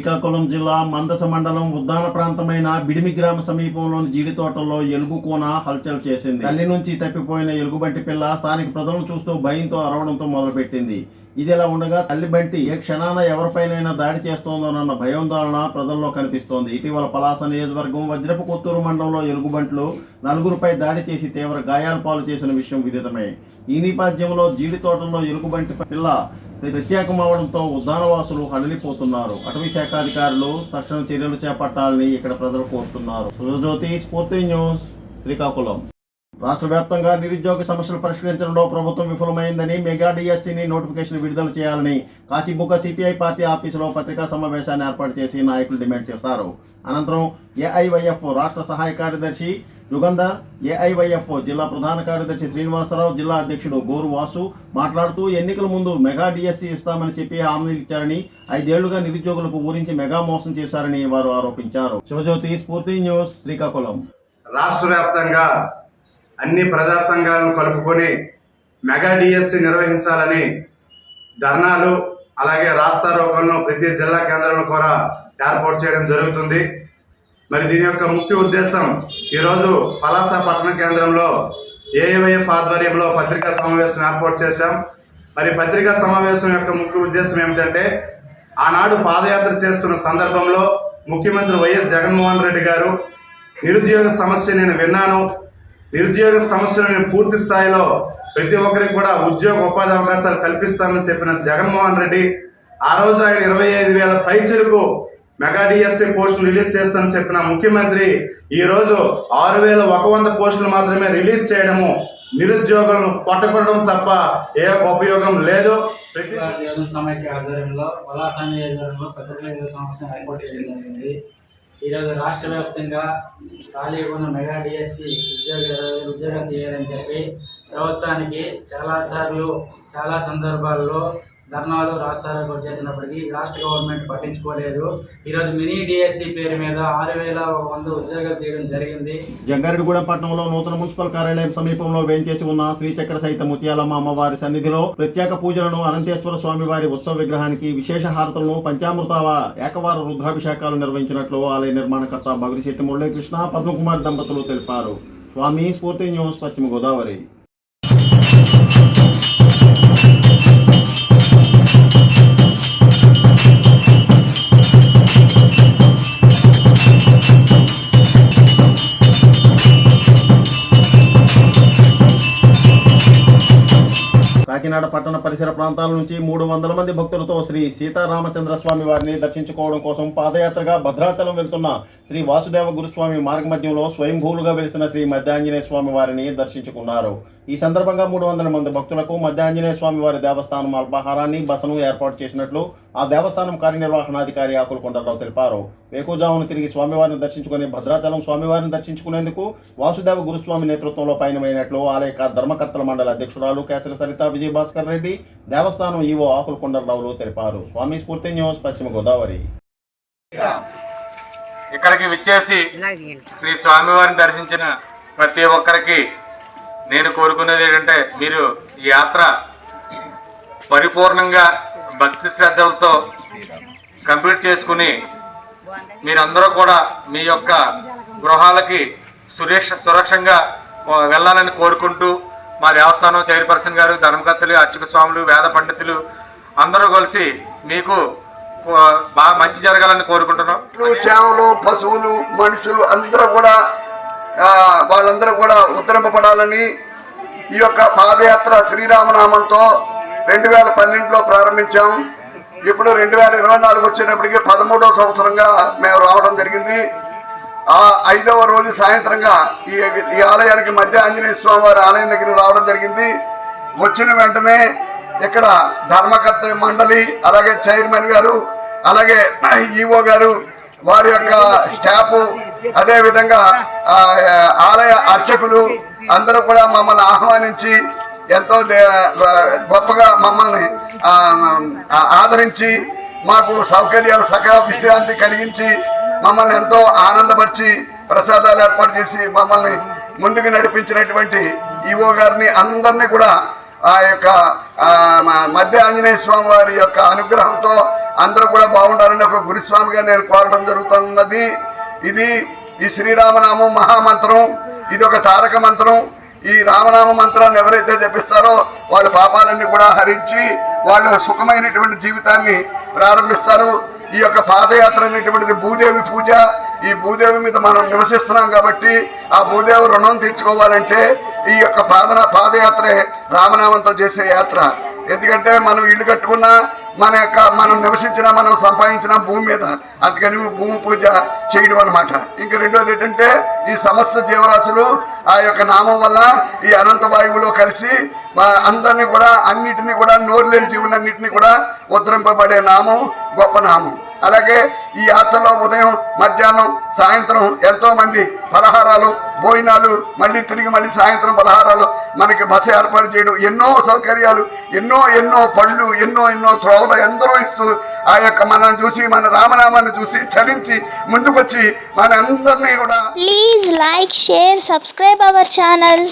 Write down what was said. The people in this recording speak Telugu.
శ్రీకాకుళం జిల్లా మందస మండలం ఉద్దాన ప్రాంతమైన బిడిమి గ్రామ సమీపంలోని జీడి తోటల్లో ఎలుగు కోన హల్చల్ చేసింది. తల్లి నుంచి తప్పిపోయిన ఎలుగుబంటి పిల్ల స్థానిక ప్రజలను చూస్తూ భయంతో అరవడంతో మొదలుపెట్టింది. ఇదిలా ఉండగా తల్లి బంటి ఏ క్షణాన ఎవరిపైనైనా దాడి చేస్తోందోనన్న భయాందోళన ప్రజల్లో కనిపిస్తోంది. ఇటీవల పలాస నియోజకవర్గం వజ్రపు కొత్తూరు మండలంలో ఎలుగుబంట్లు నలుగురుపై దాడి చేసి తీవ్ర గాయాల పాలు చేసిన విషయం విదితమే. ఈ నేపథ్యంలో జీడి తోటల్లో ఎలుగుబంటి పిల్ల ప్రత్యేకమవడంతో ఉద్యానవాసులు హడలిపోతున్నారు. అటవీ శాఖ అధికారులు తక్షణ చర్యలు చేపట్టాలని ఇక్కడ ప్రజలు కోరుతున్నారు. సుజ్యోతి స్ఫూర్తి న్యూస్, శ్రీకాకుళం. రాష్ట్ర వ్యాప్తంగా నిరుద్యోగ సమస్యలు పరిష్కరించడంలో ప్రభుత్వం విఫలమైందని మెగా డిఎస్సిని నోటిఫికేషన్ విడుదల చేయాలని కాశీబుగ్గ సిపిఐ పార్టీ ఆఫీసులో పత్రికా సమావేశాన్ని ఏర్పాటు చేసి నాయకులు డిమాండ్ చేశారు. అనంతరం ఏఐవైఎఫ్ రాష్ట్ర సహాయ కార్యదర్శి యుగంధర్, ఏఐవైఎఫ్ జిల్లా ప్రధాన కార్యదర్శి శ్రీనివాసరావు, జిల్లా అధ్యక్షుడు గోరు వాసు మాట్లాడుతూ ఎన్నికల ముందు మెగా డిఎస్సి ఇస్తామని చెప్పి హామీలు ఇచ్చారని, 5 ఏళ్లుగా నిరుద్యోగులకు ఊరించి మెగా మోసం చేశారని వారు ఆరోపించారు. శివజ్యోతి స్ఫూర్తి న్యూస్, శ్రీకాకుళం. రాష్ట్ర వ్యాప్తంగా అన్ని ప్రజా సంఘాలను కలుపుకొని మెగా డిఎస్సి నిర్వహించాలని ధర్నాలు అలాగే రాస్తారోకోలను ప్రతి జిల్లా కేంద్రంలో కూడా ఏర్పాటు చేయడం జరుగుతుంది. మరి దీని యొక్క ముఖ్య ఉద్దేశం ఈరోజు పలాస పట్టణ కేంద్రంలో ఏఐవైఎఫ్ ఆధ్వర్యంలో పత్రికా సమావేశం ఏర్పాటు చేశాం. మరి పత్రికా సమావేశం యొక్క ముఖ్య ఉద్దేశం ఏమిటంటే, ఆనాడు పాదయాత్ర చేస్తున్న సందర్భంలో ముఖ్యమంత్రి వైఎస్ జగన్మోహన్ రెడ్డి గారు నిరుద్యోగ సమస్య నేను విన్నాను, నిరుద్యోగ సమస్యను నేను పూర్తి స్థాయిలో ప్రతి ఒక్కరికి కూడా ఉద్యోగ ఉపాధి అవకాశాలు కల్పిస్తానని చెప్పిన జగన్మోహన్ రెడ్డి ఆ రోజు ఆయన 25,000 పైచిలకు మెగా డిఎస్సి పోస్టులు రిలీజ్ చేస్తానని చెప్పిన ముఖ్యమంత్రి ఈ రోజు 6,100 పోస్టులు మాత్రమే రిలీజ్ చేయడము నిరుద్యోగులను పట్టుకోవడం తప్ప ఏ ఉపయోగం లేదు. సమైక్య ఆధ్వర్యంలో పలాస నియోజకవర్గంలో పత్రికా సమావేశం ఏర్పాటు చేయడం జరిగింది. ఈరోజు రాష్ట్ర వ్యాప్తంగా ఖాళీగా ఉన్న మెగా డిఎస్సి ఉద్యోగాలు తీయాలని చెప్పి ప్రభుత్వానికి చాలా సందర్భాల్లో ధర్నాలు రాష్ట్రాలకు చేసినప్పటికీ రాష్ట్ర గవర్నమెంట్ పట్టించుకోలేదు. ఈరోజు మినీ డిఎస్సి పేరు మీద 6,100 ఉద్యోగాలు తీయడం జరిగింది. జంగారెడ్డిగూడెం పట్టణంలో నూతన మున్సిపల్ కార్యాలయం సమీపంలో వేంచేసి ఉన్న శ్రీచక్ర సహిత ముత్యాలమ్మ అమ్మవారి సన్నిధిలో ప్రత్యేక పూజలను, అనంతేశ్వర స్వామి వారి ఉత్సవ విగ్రహానికి విశేష హారతులను, పంచామృత ఏకవార రుద్రాభిషేకాలు నిర్వహించినట్లు ఆలయ నిర్మాణకర్త బగిరిశెట్టి మురళీకృష్ణ, పద్మకుమార్ దంపతులు తెలిపారు. స్వామి స్ఫూర్తి న్యూస్, పశ్చిమ గోదావరి. కాకినాడ పట్టణ పరిసర ప్రాంతాల నుంచి 300 మంది భక్తులతో శ్రీ సీతారామచంద్ర స్వామి వారిని దర్శించుకోవడం కోసం పాదయాత్రగా భద్రాచలం వెళ్తున్న శ్రీ వాసుదేవ గురుస్వామి మార్గమధ్యంలో స్వయంభూలుగా వెలిసిన శ్రీ మధ్యాంజనేయ స్వామి వారిని దర్శించుకున్నారు. ఈ సందర్భంగా 300 మంది భక్తులకు మధ్యాంజనేయ స్వామి వారి దేవస్థానం అల్పాహారాన్ని, బసను ఏర్పాటు చేసినట్లు ఆ దేవస్థానం కార్యనిర్వహణాధికారి ఆకుల కొండలరావు తెలిపారు. వేకుజామును తిరిగి స్వామివారిని దర్శించుకుని భద్రాచలం స్వామివారిని దర్శించుకునేందుకు వాసుదేవ గురుస్వామి నేతృత్వంలో పయనమైనట్లు ఆలయ ధర్మకర్తల మండలి అధ్యక్షురాలు కేసరి సరిత విజయభాస్కర్ రెడ్డి, దేవస్థానం ఈవో ఆకుల కొండలరావులు తెలిపారు. స్వామి స్ఫూర్తి న్యూస్, పశ్చిమ గోదావరి. ఇక్కడికి విచ్చేసి శ్రీ స్వామివారిని దర్శించిన ప్రతి ఒక్కరికి నేను కోరుకునేది ఏంటంటే, మీరు ఈ యాత్ర పరిపూర్ణంగా భక్తి శ్రద్ధలతో కంప్లీట్ చేసుకుని మీరందరూ కూడా మీ యొక్క గృహాలకి సురక్షంగా వెళ్ళాలని కోరుకుంటూ, మా దేవస్థానం చైర్పర్సన్ గారు, ధర్మకర్తలు, అర్చక స్వాములు, వేద పండితులు అందరూ కలిసి మీకు బాగా మంచి జరగాలని కోరుకుంటున్నాం. చేవలు, పశువులు, మనుషులు అందరూ కూడా వాళ్ళందరూ కూడా ఉద్ధరింపబడాలని ఈ యొక్క పాదయాత్ర శ్రీరామనామంతో 2012లో ప్రారంభించాం. ఇప్పుడు 2024 వచ్చేటప్పటికి 13వ సంవత్సరంగా మేము రావడం జరిగింది. ఆ 5వ రోజు సాయంత్రంగా ఈ ఆలయానికి మధ్య ఆంజనేయ స్వామి వారి ఆలయం దగ్గర రావడం జరిగింది. వచ్చిన వెంటనే ఇక్కడ ధర్మకర్త మండలి, అలాగే చైర్మన్ గారు, అలాగే ఈవో గారు, వారి యొక్క స్టాఫ్, అదేవిధంగా ఆలయ అర్చకులు అందరూ కూడా మమ్మల్ని ఆహ్వానించి ఎంతో గొప్పగా మమ్మల్ని ఆదరించి మాకు సౌకర్యాలు సకల విశ్రాంతి కలిగించి మమ్మల్ని ఎంతో ఆనందపరిచి ప్రసాదాలు ఏర్పాటు చేసి మమ్మల్ని ముందుకు నడిపించినటువంటి ఈవో గారిని అందరినీ కూడా ఆ యొక్క మధ్య ఆంజనేయ స్వామి వారి యొక్క అనుగ్రహంతో అందరూ కూడా బాగుండాలని ఒక గురుస్వామిగా నేను కోరడం జరుగుతున్నది. ఇది ఈ శ్రీరామనామం మహామంత్రం, ఇది ఒక తారక మంత్రం. ఈ రామనామ మంత్రాన్ని ఎవరైతే జపిస్తారో వాళ్ళ పాపాలన్నీ కూడా హరించి వాళ్ళు సుఖమైనటువంటి జీవితాన్ని ప్రారంభిస్తారు. ఈ యొక్క పాదయాత్ర అనేటువంటిది భూదేవి పూజ. ఈ భూదేవి మీద మనం నివసిస్తున్నాం కాబట్టి ఆ భూదేవి రుణం తీర్చుకోవాలంటే ఈ యొక్క పాదయాత్రే రామనామంతో చేసే యాత్ర. ఎందుకంటే మనం ఇల్లు కట్టుకున్నా మనం నివసించిన మనం సంపాదించిన భూమి మీద, అందుకని భూమి పూజ చేయడం అనమాట. ఇంక రెండోది ఏంటంటే ఈ సమస్త జీవరాశులు ఆ యొక్క నామం వల్ల ఈ అనంత వాయువులో కలిసి అందరినీ కూడా అన్నిటినీ కూడా నోరు లేని జీవులన్నింటినీ కూడా ఉద్ధరింపబడే నామం గొప్ప నామం. అలాగే ఈ యాత్రలో ఉదయం, మధ్యాహ్నం, సాయంత్రం ఎంతో మంది పలహారాలు, భోజనాలు, మళ్ళీ సాయంత్రం పలహారాలు, మనకి బస ఏర్పాటు చేయడం, ఎన్నో సౌకర్యాలు, ఎన్నో పళ్ళు, ఎన్నో త్రోవలు ఎందరో ఇస్తూ ఆ యొక్క మనం చూసి మన రామనామాన్ని చూసి చలించి ముందుకొచ్చి మన అందరినీ కూడా please like, share, subscribe our channel.